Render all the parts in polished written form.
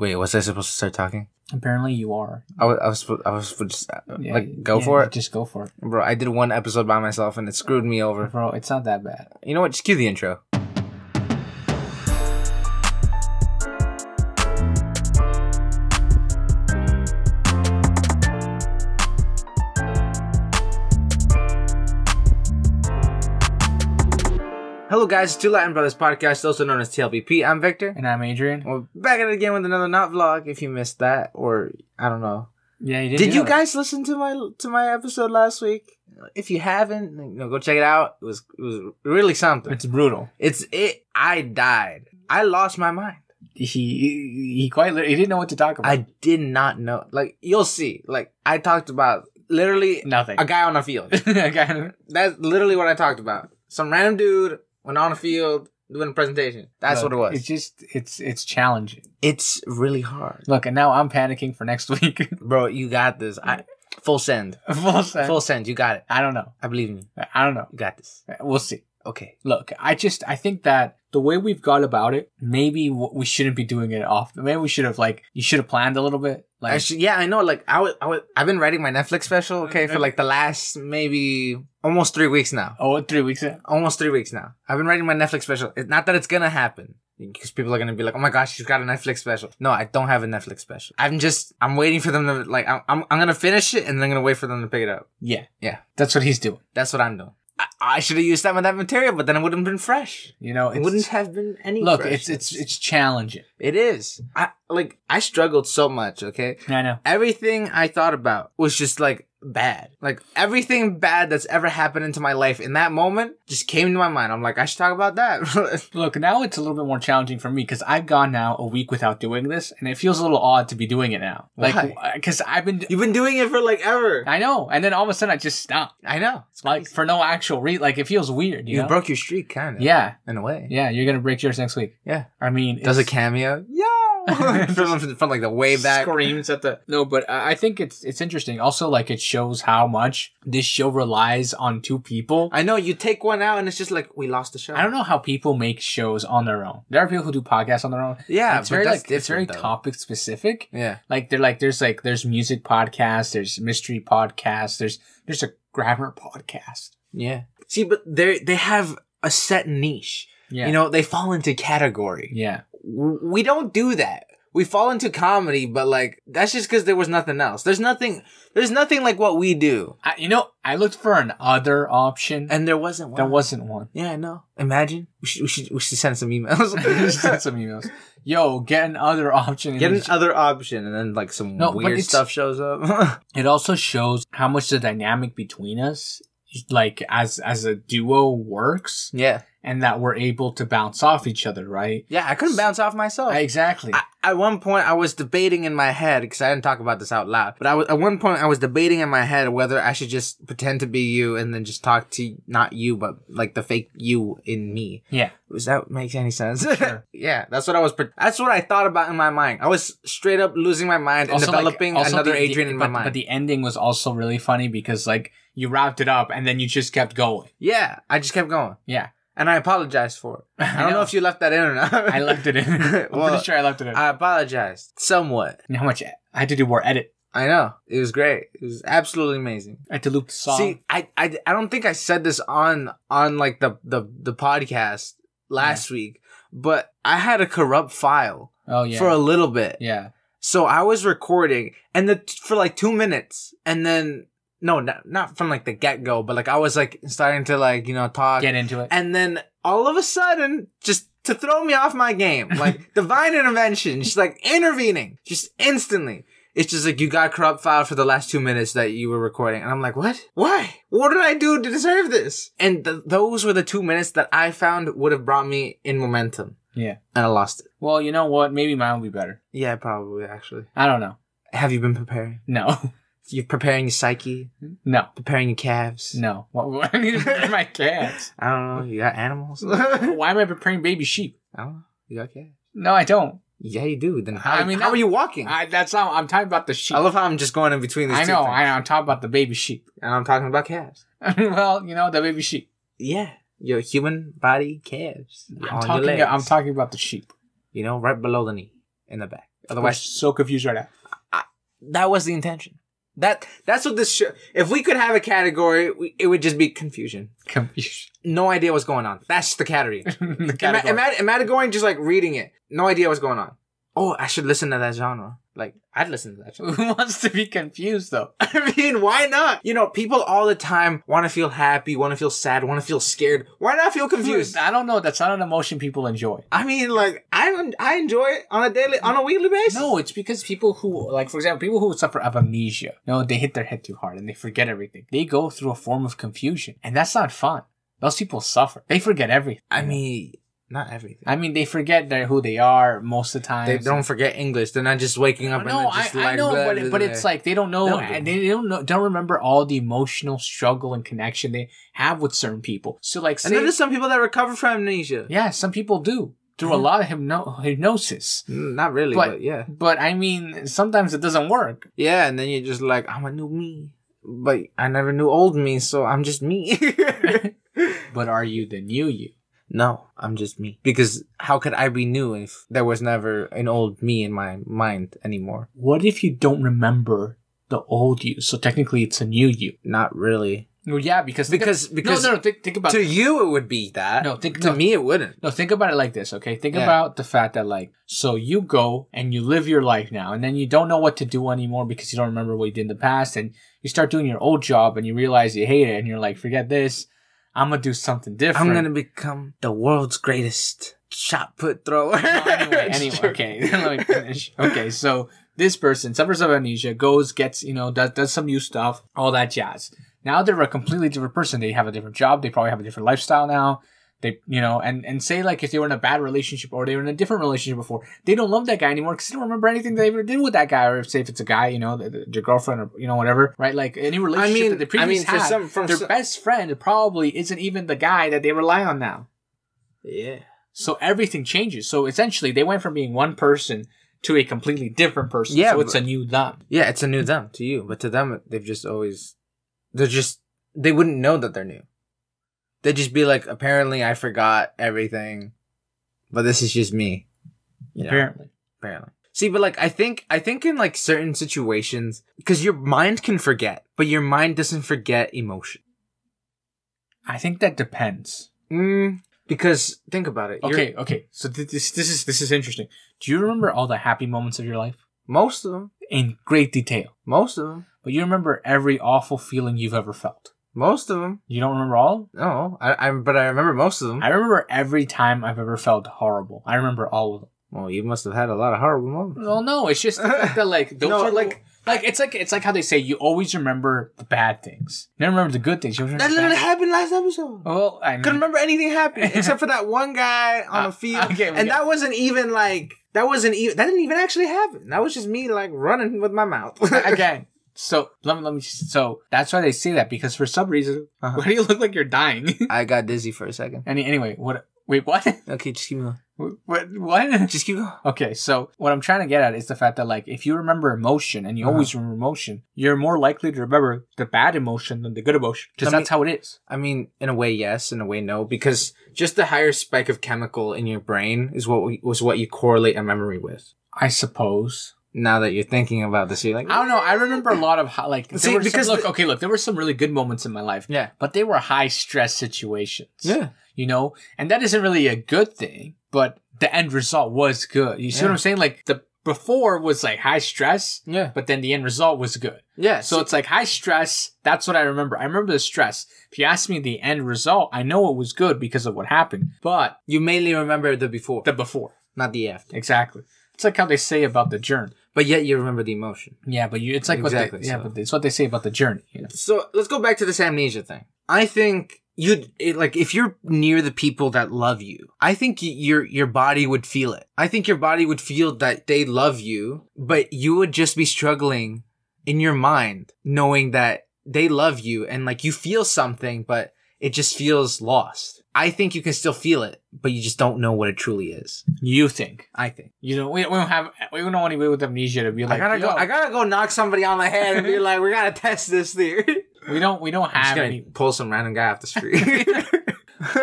Wait, was I supposed to start talking? Apparently you are. I was just go for it. Just go for it, Bro, I did one episode by myself and it screwed me over. bro. It's not that bad. You know what? Just cue the intro. Hello guys, it's Two Latin Brothers Podcast, also known as T.L.B.P. I'm Victor. And I'm Adrian. We're back at it again with another not vlog, if you missed that, or I don't know. Yeah, you did. Did you guys listen to my episode last week? If you haven't, go check it out. It was really something. It's brutal. I died. I lost my mind. He didn't know what to talk about. I did not know. Like, you'll see. Like, I talked about literally nothing. A guy on a field. That's literally what I talked about. Some random dude went on a field doing a presentation. That's what it was. It's challenging. It's really hard. Look, and now I'm panicking for next week. Bro, you got this. Full send. Full send. You got it. I don't know. I believe in you. I don't know. You got this. We'll see. Okay. Look, I think that the way we've got about it, maybe we shouldn't be doing it often. Maybe we should have you should have planned a little bit. Yeah, I know. Like, I've been writing my Netflix special, okay, for like the last maybe almost 3 weeks now. Oh, 3 weeks now? Almost 3 weeks now. I've been writing my Netflix special. It's not that it's gonna happen, because people are gonna be like, oh my gosh, she's got a Netflix special. No, I don't have a Netflix special. I'm waiting for them to, I'm gonna finish it and then I'm gonna wait for them to pick it up. Yeah. Yeah. That's what he's doing. That's what I'm doing. I should have used some of that material, but then it wouldn't have been fresh. You know, it wouldn't have been any. Look, freshness. it's challenging. It is. I struggled so much. Okay, I know. Everything I thought about was just bad. Like, everything bad that's ever happened into my life in that moment just came to my mind. I'm like, I should talk about that. Look, now it's a little bit more challenging for me because I've gone now a week without doing this, and it feels a little odd to be doing it now. Why? Because you've been doing it for ever. I know, and then all of a sudden I just stopped. I know. It's for no actual reason. It feels weird. You know? broke your streak, kind of. Yeah, in a way. Yeah, you're gonna break yours next week. Yeah, I mean, does a cameo? Yeah. from the way back, screams at the but I think it's interesting. Also, it shows how much this show relies on two people. I know, you take one out and it's just we lost the show. I don't know how people make shows on their own. There are people who do podcasts on their own. Yeah, it's very topic specific. Yeah, there's music podcasts, there's mystery podcasts, there's a grammar podcast. Yeah. See, but they have a set niche. Yeah. You know, they fall into category. Yeah. We don't do that. We fall into comedy, but that's just because there was nothing else. There's nothing like what we do. I looked for an other option, and there wasn't one. There wasn't one. Yeah, I know. Imagine we should send some emails. Send some emails. Yo, get an other option. Get an other option, and then some weird stuff shows up. It also shows how much the dynamic between us, as a duo, works. Yeah. And that we're able to bounce off each other, right? Yeah, I couldn't bounce off myself. Exactly. At one point, I was debating in my head, because I didn't talk about this out loud, but at one point, I was debating in my head whether I should just pretend to be you and then just talk to, not you, but the fake you in me. Yeah. Does that make any sense? Sure. Yeah, that's what I thought about in my mind. I was straight up losing my mind and developing another Adrian in my mind. But the ending was also really funny because, you wrapped it up and then you just kept going. Yeah, I just kept going. Yeah. And I apologized for it. I don't know if you left that in or not. I left it in. I'm pretty sure I left it in. I apologized. Somewhat. You know how much I had to do more edit. I know. It was great. It was absolutely amazing. I had to loop the song. See, I don't think I said this on the podcast last week, but I had a corrupt file. Oh, yeah. For a little bit. Yeah. So I was recording for 2 minutes, and then no, not from the get-go, but I was starting to talk. Get into it. And then all of a sudden, just to throw me off my game, divine intervention, just intervening, just instantly. It's just you got a corrupt file for the last 2 minutes that you were recording. And I'm like, what? Why? What did I do to deserve this? And those were the 2 minutes that I found would have brought me in momentum. Yeah. And I lost it. Well, you know what? Maybe mine will be better. Yeah, probably, actually. I don't know. Have you been preparing? No. You're preparing your psyche? No. Preparing your calves? No. What I need to prepare my calves? I don't know. You got animals? Why am I preparing baby sheep? I don't know. You got calves? No, I don't. Yeah, you do. Then how are you walking? That's not. I'm talking about the sheep. I love how I'm just going in between these two things. I know. I'm talking about the baby sheep. And I'm talking about calves. Well, the baby sheep. Yeah. Your human body calves. I'm talking about the sheep. Right below the knee. In the back. We're Otherwise, so confused right now. that was the intention. That's what this show. If we could have a category, it would just be confusion. Confusion. No idea what's going on. That's the category. The category. Imagine just like reading it. No idea what's going on. Oh, I should listen to that genre. Like, I'd listen to that genre. Who wants to be confused, though? I mean, why not? You know, people all the time want to feel happy, want to feel sad, want to feel scared. Why not feel confused? I don't know. That's not an emotion people enjoy. I mean, like, I enjoy it on a weekly basis. No, it's because people who, like, for example, people who suffer of amnesia, they hit their head too hard and they forget everything. They go through a form of confusion, and that's not fun. Those people suffer. They forget everything. I mean, not everything. I mean, they forget who they are most of the time. They don't forget English. They're not just waking up and just I know, but it's like they don't know, and they don't remember all the emotional struggle and connection they have with certain people. So, like, and then there's some people that recover from amnesia. Yeah, some people do through a lot of hypnosis. Not really, but yeah. But I mean, sometimes it doesn't work. Yeah, and then you're just like, I'm a new me, but I never knew old me, so I'm just me. But are you the new you? No, I'm just me. Because how could I be new if there was never an old me in my mind anymore? What if you don't remember the old you? So technically it's a new you. Not really. Well, yeah, because think about to you it would be that. To me it wouldn't. No, think about it like this, okay? Think about the fact that, like, so you go and you live your life now, and then you don't know what to do anymore because you don't remember what you did in the past, and you start doing your old job and you realize you hate it, and you're like, forget this. I'm going to do something different. I'm going to become the world's greatest shot put thrower. Anyway, okay. Let me finish. Okay, so this person suffers of amnesia, goes, gets, does some new stuff, all that jazz. Now they're a completely different person. They have a different job. They probably have a different lifestyle now. They, and say, like, if they were in a bad relationship or they were in a different relationship before, they don't love that guy anymore because they don't remember anything they ever did with that guy. Or say if it's a guy, your girlfriend or, whatever, right? Like, any relationship that they previously had, their best friend probably isn't even the guy that they rely on now. Yeah. So everything changes. So essentially, they went from being one person to a completely different person. Yeah. So it's a new them. Yeah, it's a new them to you. But to them, they've just always... They wouldn't know that they're new. They'd just be like, apparently I forgot everything, but this is just me. Apparently. See, but like, I think in like certain situations, because your mind can forget, but your mind doesn't forget emotion. I think that depends. Because think about it. Okay. So this is interesting. Do you remember all the happy moments of your life? Most of them. In great detail. Most of them. But you remember every awful feeling you've ever felt. Most of them. You don't remember all? No, but I remember most of them. I remember every time I've ever felt horrible. I remember all of them. Well, you must have had a lot of horrible moments. Well, no, it's just the fact that, like, those are like it's like how they say you always remember the bad things. You never remember the good things. That literally happened last episode. Well, I mean, couldn't remember anything happening except for that one guy on the field, that wasn't even like that didn't even actually happen. That was just me like running with my mouth again. So let me. So that's why they say that, because for some reason, why do you look like you're dying? I got dizzy for a second. Anyway, what? Wait, what? Okay, just keep going. What? Just keep going. Okay, so what I'm trying to get at is the fact that, like, if you remember emotion and you always remember emotion, you're more likely to remember the bad emotion than the good emotion, because that's how it is. I mean, in a way, yes. In a way, no. Because just the higher spike of chemical in your brain is what you correlate a memory with. I suppose. Now that you're thinking about this, you're like, I don't know. I remember a lot of there were some really good moments in my life. Yeah. But they were high stress situations. Yeah. And that isn't really a good thing, but the end result was good. You see what I'm saying? Like, the before was like high stress. Yeah. But then the end result was good. Yeah. So it's like high stress. That's what I remember. I remember the stress. If you ask me the end result, I know it was good because of what happened, but you mainly remember the before. The before. Not the after. Exactly. It's like how they say about the journey. But yet you remember the emotion. Yeah, but it's like but it's what they say about the journey. So let's go back to this amnesia thing. I think if you're near the people that love you, I think your body would feel it. I think your body would feel that they love you, but you would just be struggling in your mind knowing that they love you and like you feel something, but it just feels lost. I think you can still feel it, but you just don't know what it truly is. You think? I think. We don't have any way with amnesia to be like, I gotta go knock somebody on the head and be like, we gotta test this theory. We don't have any. Pull some random guy off the street.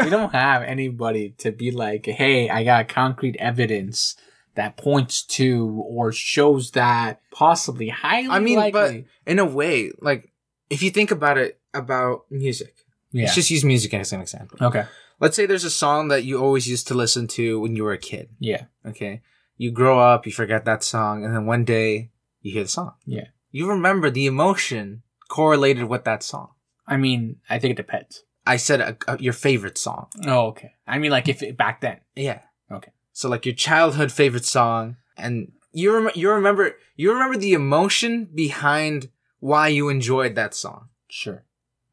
We don't have anybody to be like, hey, I got concrete evidence that points to or shows that possibly highly likely. But in a way, like, if you think about it, about music. Yeah. Let's just use music as an example. Okay. Let's say there's a song that you always used to listen to when you were a kid. Yeah. Okay. You grow up, you forget that song, and then one day you hear the song. Yeah. You remember the emotion correlated with that song. I mean, I think it depends. I said your favorite song. Oh, okay. I mean, like, if back then. Yeah. Okay. So like your childhood favorite song, and you remember the emotion behind why you enjoyed that song. Sure.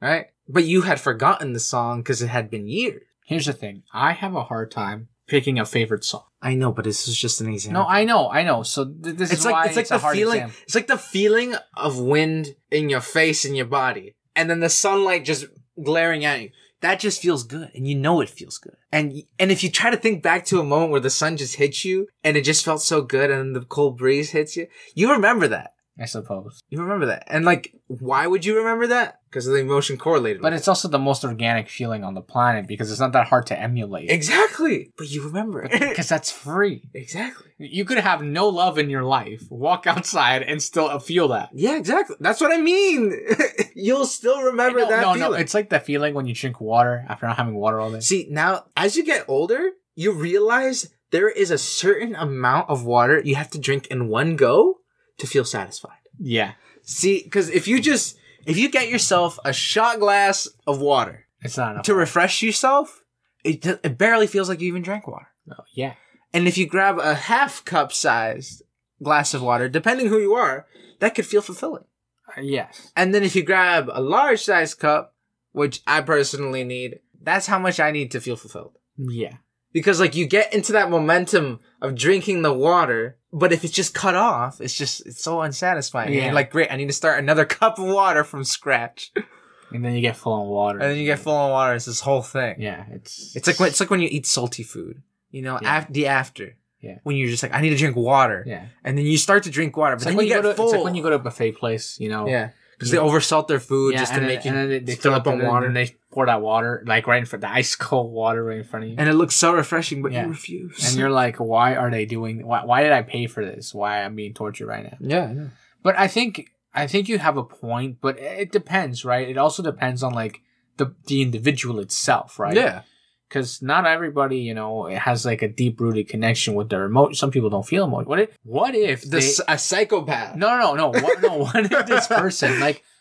Right? But you had forgotten the song because it had been years. Here's the thing. I have a hard time picking a favorite song. I know, but this is just an example. No, I know. So this is why it's a hard example. It's like the feeling of wind in your face and your body, and then the sunlight just glaring at you. That just feels good, and you know it feels good. And if you try to think back to a moment where the sun just hits you, and it just felt so good, and the cold breeze hits you, you remember that. I suppose. You remember that. And like, why would you remember that? Because of the emotion correlated But with it's also the most organic feeling on the planet because it's not that hard to emulate. Exactly. But you remember it. Because that's free. Exactly. You could have no love in your life, walk outside, and still feel that. Yeah, exactly. That's what I mean. You'll still remember that feeling. No. It's like the feeling when you drink water after not having water all day. See, now, as you get older, you realize there is a certain amount of water you have to drink in one go to feel satisfied. Yeah. See, because if you get yourself a shot glass of water, it's not enough to refresh yourself, it barely feels like you even drank water. Oh, yeah. And if you grab a half cup sized glass of water, depending who you are, that could feel fulfilling. Yes. And then if you grab a large sized cup, which I personally need, that's how much I need to feel fulfilled. Yeah. Because like you get into that momentum of drinking the water, but if it's just cut off, it's so unsatisfying. Yeah. And you're like, great, I need to start another cup of water from scratch. And then you get full on water. And then you get full on water. It's this whole thing. Yeah. It's like when you eat salty food, you know, the after. Yeah. When you're just like, I need to drink water. Yeah. And then you start to drink water, but then you get full. It's like when you go to a buffet place, you know. Yeah. Because they oversalt their food just to make it they fill up on water. And they pour that water, like right in front, the ice cold water right in front of you. And it looks so refreshing, but you refuse. And you're like, why are they doing, why did I pay for this? Why I'm being tortured right now? Yeah, I know. But I think you have a point, but it depends, right? It also depends on like the individual itself, right? Yeah. Because not everybody, you know, has like a deep rooted connection with their emotion. Some people don't feel emotion. What if a psychopath? No. What if this person,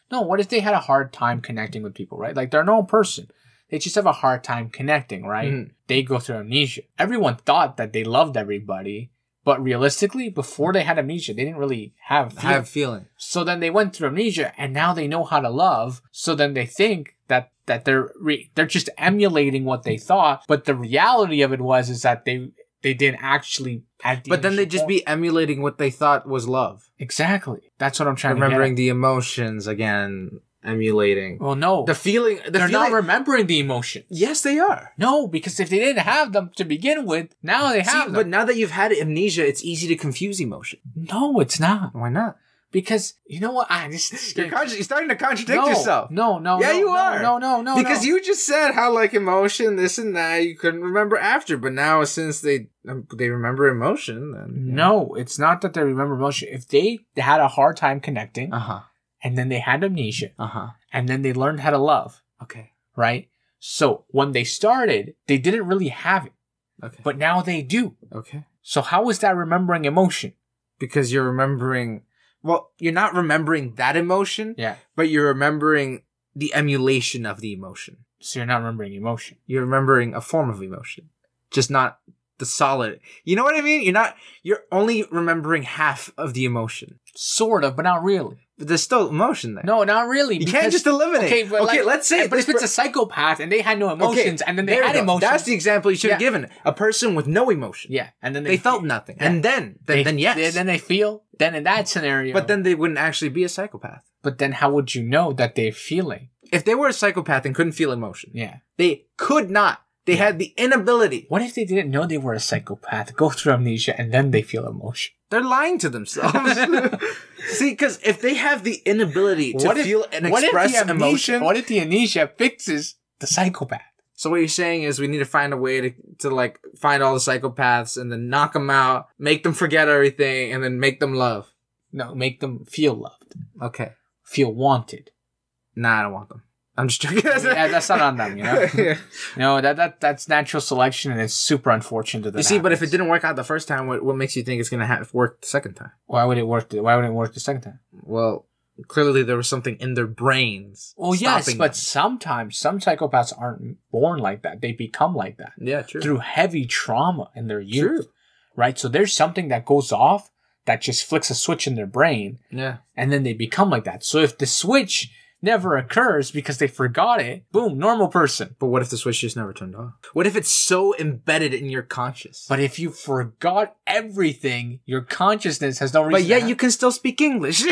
what if they had a hard time connecting with people, right? Like they're a normal person. They just have a hard time connecting, right? Mm-hmm. They go through amnesia. Everyone thought that they loved everybody, but realistically, before they had amnesia, they didn't really have feeling. So then they went through amnesia, and now they know how to love. So then they think that they're just emulating what they thought, but the reality of it is that they didn't actually. But then they'd just be emulating what they thought was love. Exactly. That's what I'm trying Remembering to get at. the emotions again, emulating. Well, no. The feeling. They're not remembering the emotions. Yes, they are. No, because if they didn't have them to begin with, now they have them. But now that you've had amnesia, it's easy to confuse emotion. No, it's not. Why not? Because, you know what? You're starting to contradict yourself. No. Yeah, you are. No. Because you just said how, like, emotion, this and that, you couldn't remember after. But now, since they remember emotion, then... No, it's not that they remember emotion. If they had a hard time connecting, and then they had amnesia, and then they learned how to love. Okay. Right? So, when they started, they didn't really have it. Okay. But now they do. Okay. So, how is that remembering emotion? Because you're remembering... Well, you're not remembering that emotion, but you're remembering the emulation of the emotion. So you're not remembering emotion. You're remembering a form of emotion, just not the solid. You know what I mean? You're only remembering half of the emotion. Sort of, but not really. But there's still emotion there. No, not really. You can't just eliminate. Okay, let's say... But if it's a psychopath and they had no emotions and then they had emotions... That's the example you should have given. A person with no emotion. Yeah. And then they felt nothing. Yeah. And then yes. Then they feel... Then in that scenario... But then they wouldn't actually be a psychopath. But then how would you know that they're feeling? If they were a psychopath and couldn't feel emotion. Yeah. They could not. They had the inability. What if they didn't know they were a psychopath, go through amnesia, and then they feel emotion? They're lying to themselves. See, because if they have the inability to feel and express emotion... What if the amnesia fixes the psychopath? So what you're saying is we need to find a way to like find all the psychopaths and then knock them out, make them forget everything, and then make them love. No, make them feel loved. Okay. Feel wanted. Nah, I don't want them. I'm just joking. Yeah, that's not on them, you know? Yeah. No, that's natural selection, and it's super unfortunate that You see, but if it didn't work out the first time, what makes you think it's going to work the second time? Why would it work? Why wouldn't it work the second time? Well, clearly there was something in their brains. Well, yes, stopping but them. sometimes some psychopaths aren't born like that. They become like that. Yeah, true. Through heavy trauma in their youth. True. Right? So there's something that goes off that just flicks a switch in their brain. Yeah. And then they become like that. So if the switch never occurs because they forgot it, boom, normal person. But what if the switch just never turned off? What if it's so embedded in your conscious? But if you forgot everything, your consciousness has no reason. But yet you can still speak English.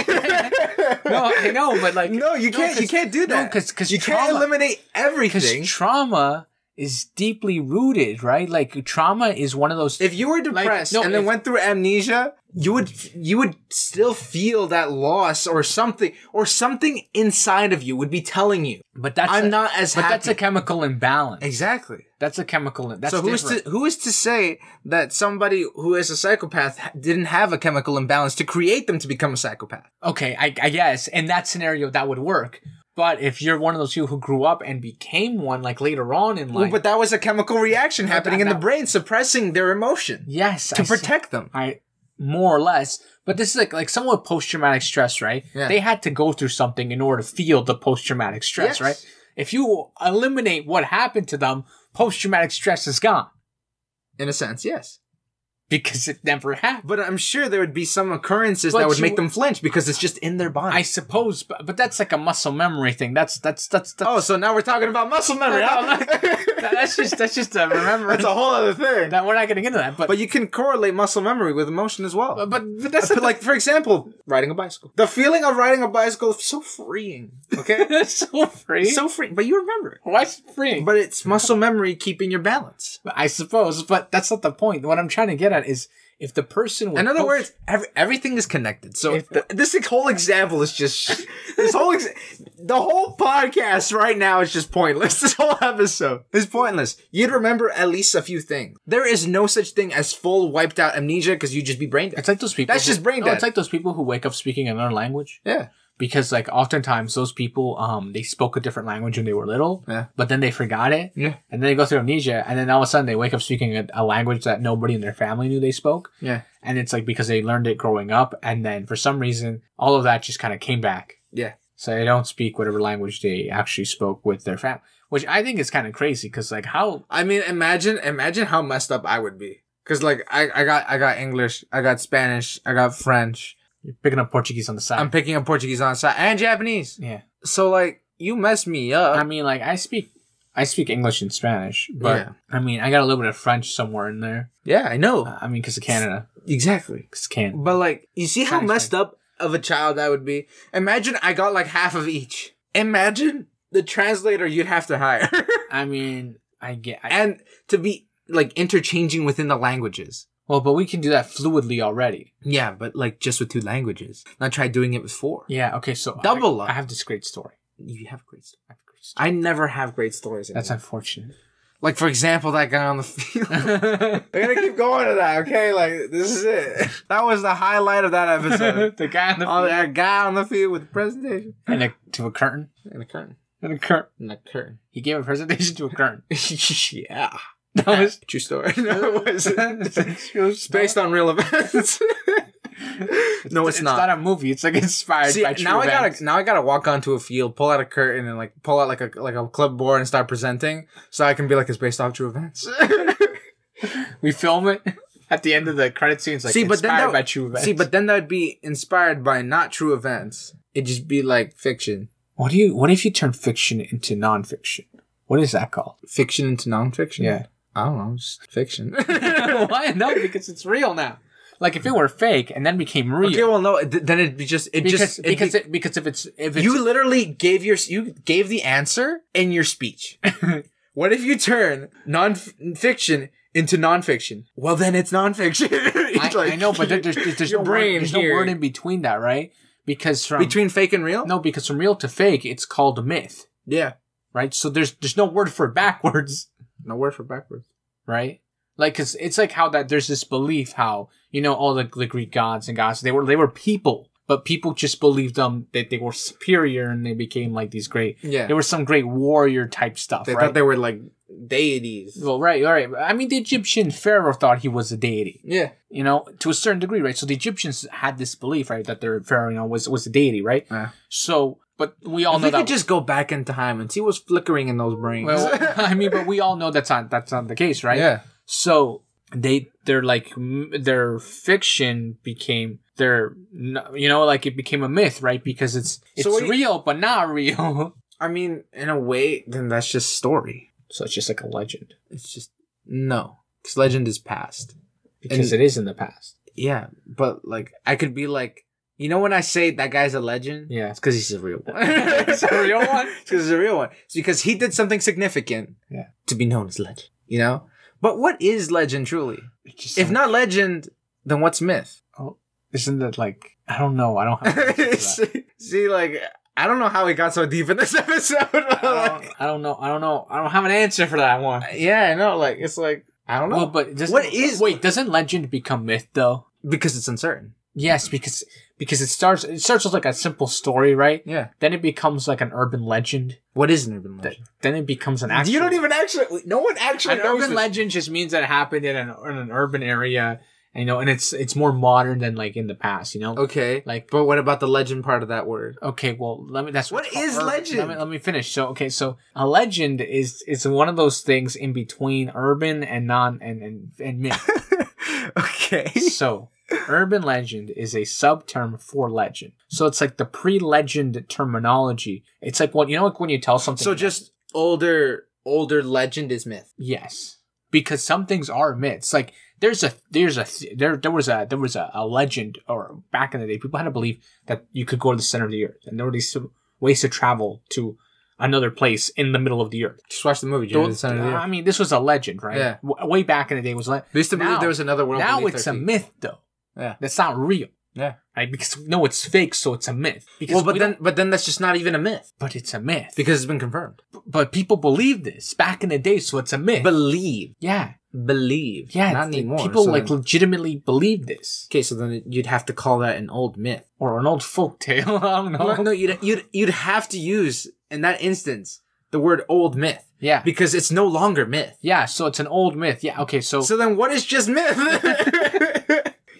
No, I know, but like no, you can't. You can't do that. Because you can't eliminate everything. Because trauma is deeply rooted, right? Like trauma is one of those. If you were depressed and then went through amnesia, you would still feel that loss or something inside of you would be telling you. But that's not as happy. But that's a chemical imbalance. Exactly. That's a chemical. That's so who is to say that somebody who is a psychopath didn't have a chemical imbalance to create them to become a psychopath? Okay, I guess in that scenario that would work. But if you're one of those people who grew up and became one, like later on in life, well, but that was a chemical reaction happening in the brain, suppressing their emotion. Yes, to protect them. More or less. But this is like someone with post-traumatic stress, right? Yeah. They had to go through something in order to feel the post-traumatic stress, Yes. right? If you eliminate what happened to them, post-traumatic stress is gone. In a sense, yes. Because it never happened. But I'm sure there would be some occurrences that would make them flinch because it's just in their body. I suppose, but that's like a muscle memory thing. That's Oh, so now we're talking about muscle memory. that's just a remember. That's a whole other thing. That we're not getting into that. But you can correlate muscle memory with emotion as well. But that's like, for example, riding a bicycle. The feeling of riding a bicycle is so freeing. Okay? It's so freeing. So freeing. But you remember it. Why is it freeing? But it's muscle memory keeping your balance. I suppose, but that's not the point. What I'm trying to get at is if the person... In other words, everything is connected. So this whole example is just... the whole podcast right now is just pointless. This whole episode is pointless. You'd remember at least a few things. There is no such thing as full wiped out amnesia because you'd just be brain dead. It's like those people... That's just brain dead. It's like those people who wake up speaking another language. Yeah. Because, like, oftentimes those people, they spoke a different language when they were little, yeah. but then they forgot it, yeah. and then they go through amnesia, and then all of a sudden they wake up speaking a language that nobody in their family knew they spoke. Yeah. And it's like because they learned it growing up, and then for some reason, all of that just kind of came back. Yeah. So they don't speak whatever language they actually spoke with their family, which I think is kind of crazy, because, like, how... I mean, imagine how messed up I would be. Because, like, I got English, I got Spanish, I got French... You're picking up Portuguese on the side. I'm picking up Portuguese on the side. And Japanese. Yeah. So, like, you mess me up. I mean, like, I speak English and Spanish. But, yeah. I mean, I got a little bit of French somewhere in there. Yeah, I know. I mean, because of Canada. Exactly. Because Canada. But, like, you see how messed up of a child I would be? Imagine I got, like, half of each. Imagine the translator you'd have to hire. I mean, and to be, like, interchanging within the languages. Well, but we can do that fluidly already. Yeah, but like just with 2 languages. Not try doing it with 4. Yeah, okay, so double up. I have this great story. You have a great story. I never have great stories anymore. That's unfortunate. Like, for example, that guy on the field. We're gonna keep going to that, okay? Like, this is it. That was the highlight of that episode. The guy on the field. That guy on the field with the presentation. To a curtain. And a curtain. And a curtain. And a curtain. He gave a presentation to a curtain. Yeah. That was true story. No, it wasn't. It's based on real events. No, it's not. It's not a movie. It's like inspired by true events. Now I gotta walk onto a field, pull out a curtain, and like pull out like a clipboard and start presenting, so I can be like, it's based off true events. We film it at the end of the credit scenes, like inspired by true events. See, but then that'd be inspired by not true events. It'd just be like fiction. What if you turn fiction into nonfiction? What is that called? Fiction into nonfiction? Yeah. I don't know, just fiction. Why? No, because it's real now. Like if it were fake and then became real. Okay, well, no, then it'd be just because if it's you literally gave the answer in your speech. What if you turn non-fiction into nonfiction? Well, then it's nonfiction. I know, but there's no word in between that, right? Because between fake and real? No, because from real to fake, it's called a myth. Yeah. right? So there's no word for backwards. No word for backwards. Right? Like, cause it's like how that there's this belief how, all the Greek gods and gods, they were people, but people just believed them that they were superior and they became like these great, there was some great warrior type stuff, They right? thought they were like deities. Well, right. I mean, the Egyptian pharaoh thought he was a deity. Yeah. To a certain degree, right? So the Egyptians had this belief, right, that their pharaoh, was a deity, right? So, but we all know that. We could just go back in time and see what's flickering in those brains. Well, I mean, but we all know that's not the case, right? Yeah. So they're like, their fiction became it became a myth, right? Because it's real, but not real. I mean, in a way, then that's just story. So it's just like a legend. It's just, no. Because legend is past. Because it is in the past. Yeah, but like, I could be like, when I say that guy's a legend? Yeah. It's because he's a real one. It's a real one? It's because he's a real one. It's because he did something significant to be known as legend, But what is legend truly? If not legend, then what's myth? Oh, isn't it like, I don't know. I don't have an answer to that. See, like, I don't know how we got so deep in this episode. I don't know. I don't have an answer for that one. Yeah, I know. Like, it's like, I don't know. Well, but wait, doesn't legend become myth though? Because it's uncertain. Yes, because it starts with like a simple story, right? Yeah. Then it becomes like an urban legend. What is an urban legend? Then it becomes an actual... You don't even actually... No one actually knows An urban legend just means that it happened in an urban area, and it's more modern than like in the past, Okay. Like, but what about the legend part of that word? Okay, well, that's what is legend? Let me finish. So a legend is one of those things in between urban and myth. Okay. So, urban legend is a subterm for legend. So it's like the pre-legend terminology. It's like when you tell something. So just older legend is myth. Yes, because some things are myths. Like there was a legend, or back in the day, people had a belief that you could go to the center of the earth, and there were these ways to travel to another place in the middle of the earth. Just watch the movie. The center of the earth. I mean, this was a legend, right? Yeah. Way back in the day, it was like they used to believe there was another world. Now it's a myth, though. Yeah, that's not real. Yeah, right. Because it's fake, so it's a myth. Because but then that's just not even a myth. But it's a myth because it's been confirmed. But people believe this back in the day, so it's a myth. Believe. Yeah. Believe. Yeah. Not anymore. People legitimately believe this. Okay, so then you'd have to call that an old myth or an old folk tale. I don't know. No, you'd have to use in that instance the word old myth. Yeah. Because it's no longer myth. Yeah. So it's an old myth. Yeah. Okay. So then what is just myth?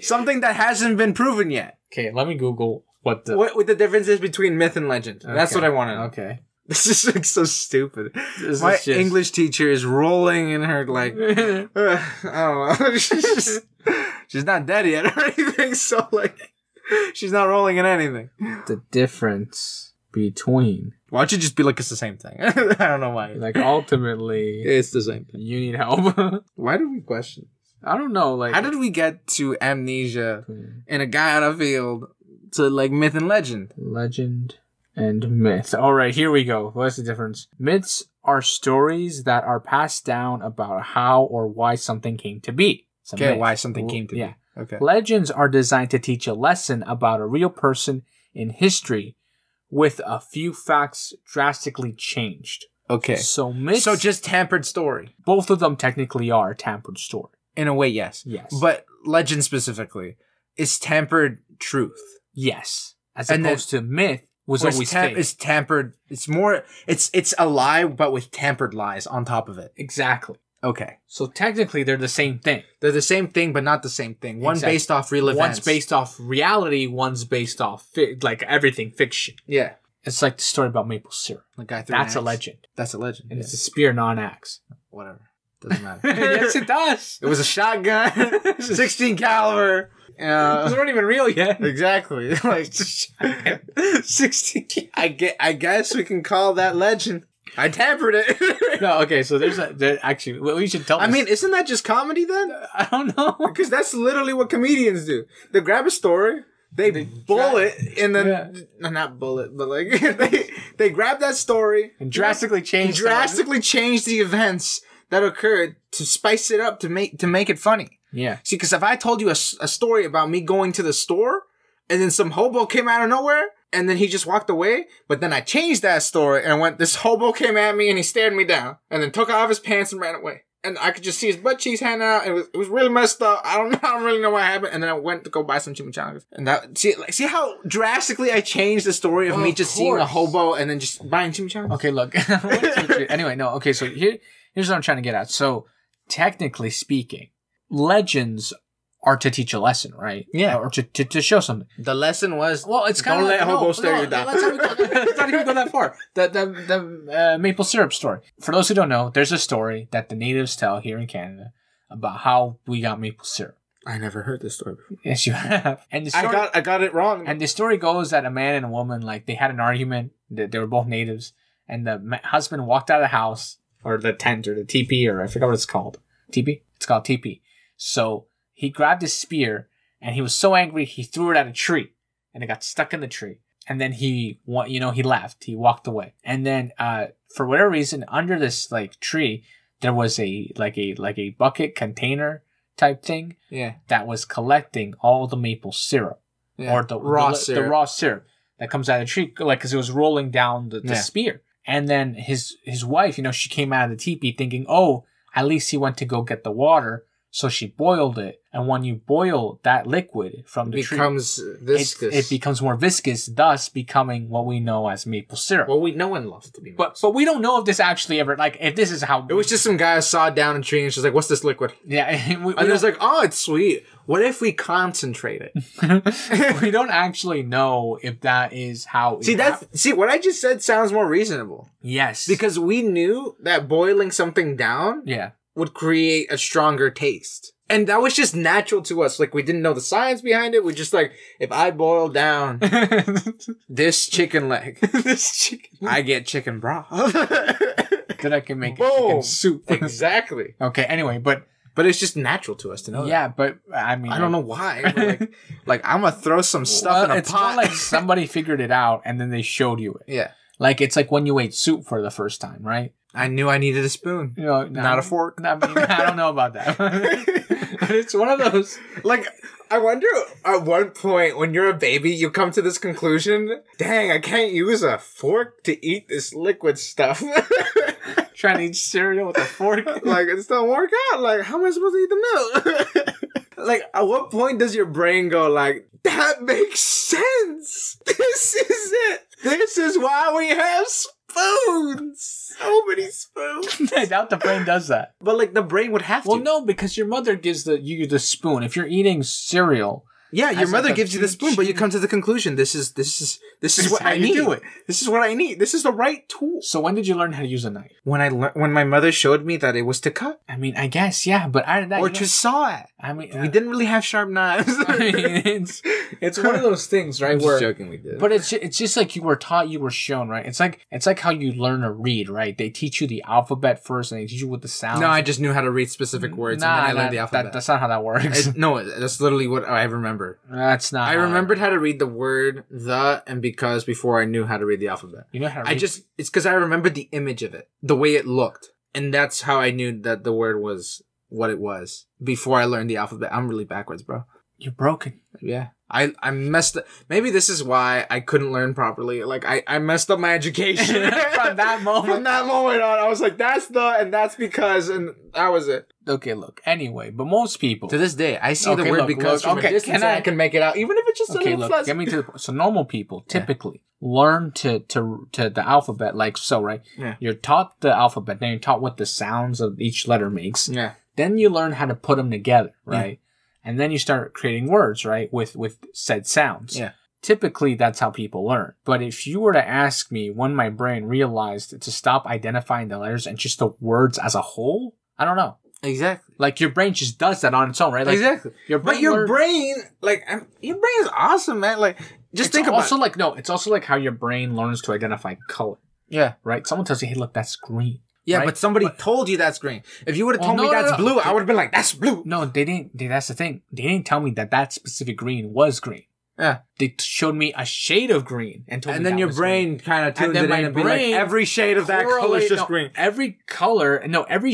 Something that hasn't been proven yet. Okay, let me Google what the difference is between myth and legend. Okay. That's what I want to know. Okay. This is like so stupid. My English teacher is rolling in her like, I don't know. She's not dead yet or anything, so like, she's not rolling in anything. The difference between... Why don't you just be like, it's the same thing? I don't know why. Like, ultimately... It's the same thing. You need help. Why do we question? I don't know, like... How did we get to Amnesia and a guy on a field to, like, myth and legend? Legend and myth. Alright, here we go. What's the difference? Myths are stories that are passed down about how or why something came to be. Okay, why something came to be. Okay. Legends are designed to teach a lesson about a real person in history with a few facts drastically changed. Okay. So myths... So just tampered story. Both of them technically are a tampered story. In a way, yes. Yes. But legend specifically is tampered truth. Yes. As opposed to myth was always fake. It's tampered. It's more... It's a lie, but with tampered lies on top of it. Exactly. Okay. So technically, they're the same thing. They're the same thing, but not the same thing. One based off real events. One's based off reality. One's based off, like, everything fiction. Yeah. It's like the story about maple syrup. The guy threw That's a legend. That's a legend. And it's a spear, non-axe. Whatever. Doesn't matter. Yes, it does. It was a shotgun, 16 caliber. Those weren't even real yet. Exactly. Like 16. I guess we can call that legend. I tampered it. No, okay. So actually, well, we should tell. I mean, isn't that just comedy then? I don't know. Because that's literally what comedians do. They grab a story. They bullet and then not bullet, but like they grab that story and drastically change the events that occurred to spice it up to make it funny. Yeah. See, because if I told you a story about me going to the store and then some hobo came out of nowhere, And then he just walked away. But then I changed that story and went, this hobo came at me and he stared me down and then took off his pants and ran away. And I could just see his butt cheeks hanging out. It was really messed up. I don't really know what happened. And then I went to go buy some chimichangas. And that, see how drastically I changed the story of me just seeing a hobo and then just buying chimichangas? Okay, look. Anyway, no. Okay, so here's what I'm trying to get at. So, technically speaking, legends are to teach a lesson, right? Yeah. Or to show something. The lesson was, well, it's kind don't of let hobos stare you down. Let's not even go that far. The maple syrup story. For those who don't know, there's a story that the natives tell here in Canada about how we got maple syrup. I never heard this story before. Yes, you have. And the story, I got it wrong. And the story goes that a man and a woman, like, they had an argument. They were both natives. And the husband walked out of the house, or the tent, or the teepee, or I forgot what it's called. Teepee? It's called teepee. So he grabbed his spear, and he was so angry, he threw it at a tree, and it got stuck in the tree. And then he left. He walked away. And then, for whatever reason, under this, like, tree, there was a bucket container type thing. Yeah. That was collecting all the maple syrup. Yeah. Or the raw syrup that comes out of the tree, like, because it was rolling down the spear. And then his wife, she came out of the teepee thinking, oh, at least he went to go get the water. So she boiled it. And when you boil that liquid from the tree, it becomes viscous. It becomes more viscous, thus becoming what we know as maple syrup. Well, no one loves to be maple syrup. But we don't know if this actually ever, like, if this is how... It was just some guy sawed down a tree and she's like, what's this liquid? Yeah. And it was like, oh, it's sweet. What if we concentrate it? We don't actually know if that is how... See, what I just said sounds more reasonable. Yes. Because we knew that boiling something down... Yeah. would create a stronger taste. And that was just natural to us. Like, we didn't know the science behind it. We're just like, if I boil down this chicken leg, I get chicken broth. Then I can make chicken soup. Exactly. Okay, anyway, but it's just natural to us to know that. Yeah, but I mean... I don't know why. Like, I'm gonna throw some stuff in a pot. It's not like somebody figured it out and then they showed you it. Yeah. Like, it's like when you ate soup for the first time, right? I knew I needed a spoon. Not a fork. I mean, I don't know about that. But it's one of those... Like, I wonder at one point when you're a baby, you come to this conclusion, dang, I can't use a fork to eat this liquid stuff. Trying to eat cereal with a fork. Like, it don't work out. Like, how am I supposed to eat the milk? Like, at what point does your brain go like, that makes sense. This is it. This is why we have spoons. So many spoons. I doubt the brain does that. But like the brain would have to. Well, no, because your mother gives you the spoon. If you're eating cereal, yeah, your mother gives you the spoon, but you come to the conclusion: this is what I need. Do it. This is what I need. This is the right tool. So when did you learn how to use a knife? When my mother showed me that it was to cut. I mean, I guess yeah, but to saw it. I mean, we didn't really have sharp knives. I mean, it's one of those things, right? I'm just joking, we did. But it's just like you were taught, you were shown, right? It's like how you learn to read, right? They teach you the alphabet first, and they teach you what the sounds. No, I just knew how to read specific words, and then I learned the alphabet. That's not how that works. No, that's literally what I remember. That's not. I remembered how to read the word the and because before I knew how to read the alphabet. You know how to read? It's because I remembered the image of it, the way it looked. And that's how I knew that the word was what it was before I learned the alphabet. I'm really backwards, bro. You're broken. Yeah. I messed up. Maybe this is why I couldn't learn properly. Like, I messed up my education. From that moment. From that moment on, I was like, that's and that's because, and that was it. Okay, look. Anyway, but most people... To this day, I see the word because from a distance I can make it out, even if it's just a little fuzzy. Get me to the point. So normal people typically learn to the alphabet like so, right? Yeah. You're taught the alphabet, then you're taught what the sounds of each letter makes. Yeah. Then you learn how to put them together, right? Yeah. And then you start creating words, right? With said sounds. Yeah. Typically, that's how people learn. But if you were to ask me when my brain realized to stop identifying the letters and just the words as a whole, I don't know. Exactly. Like, your brain just does that on its own, right? Like, exactly. Your brain is awesome, man. Like, just think about it. It's also like how your brain learns to identify color. Yeah. Right? Someone tells you, hey, look, that's green. Yeah, right? But somebody told you that's green. If you would have told me that's blue, I would have been like, that's blue. No, they didn't. That's the thing. They didn't tell me that specific green was green. Yeah. They showed me a shade of green and told me then your brain kind of tuned it in and be like, every shade of that color is just green. Every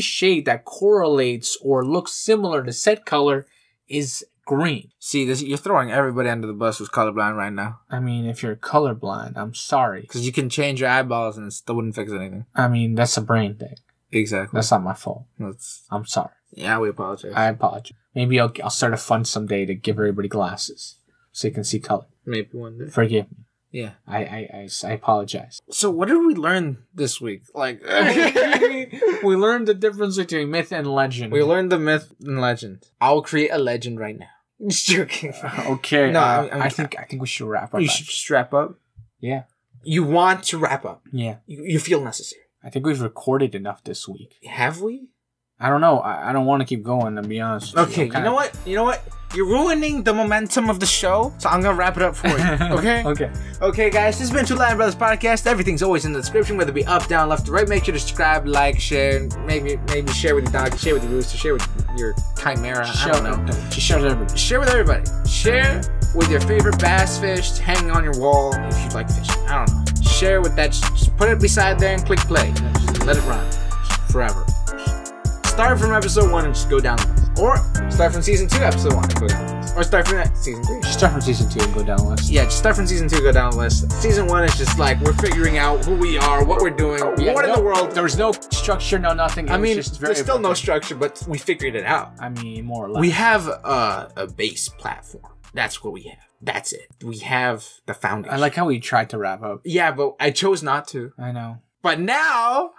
shade that correlates or looks similar to said color is green. See, you're throwing everybody under the bus who's colorblind right now. I mean, if you're colorblind, I'm sorry. Because you can change your eyeballs and it still wouldn't fix anything. I mean, that's a brain thing. Exactly. That's not my fault. That's... I'm sorry. Yeah, we apologize. I apologize. Maybe I'll start a fund someday to give everybody glasses so you can see color. Maybe one day. Forgive me. Yeah. I apologize. So what did we learn this week? Like, we learned the difference between myth and legend. we learned the myth and legend. I'll create a legend right now. Just joking. Okay. No, I think we should wrap up. You should just wrap up. Yeah. You want to wrap up. Yeah. You feel necessary. I think we've recorded enough this week. Have we? I don't know. I don't want to keep going, to be honest. Okay, you know what? You know what? You're ruining the momentum of the show, so I'm gonna wrap it up for you. Okay? Okay. Okay, guys. This has been Two Lion Brothers Podcast. Everything's always in the description, whether it be up, down, left, or right. Make sure to subscribe, like, share, maybe share with your dog, share with your rooster, share with your chimera. I don't know. Just share with everybody. Share with everybody. Share with your favorite bass fish hanging on your wall if you like fishing. I don't know. Share with that. Just put it beside there and click play. Just let it run forever. Start from episode 1 and just go down the list. Or start from season 2, episode 1 and go down the list. Or start from season 3. Just start from season 2 and go down the list. Yeah, just start from season 2 and go down the list. Season 1 is just like we're figuring out who we are, what we're doing, what in the world. There was no structure, no nothing. I mean, just very there's still no structure, but we figured it out. I mean, more or less. We have a base platform. That's what we have. That's it. We have the foundation. I like how we tried to wrap up. Yeah, but I chose not to. I know. But now...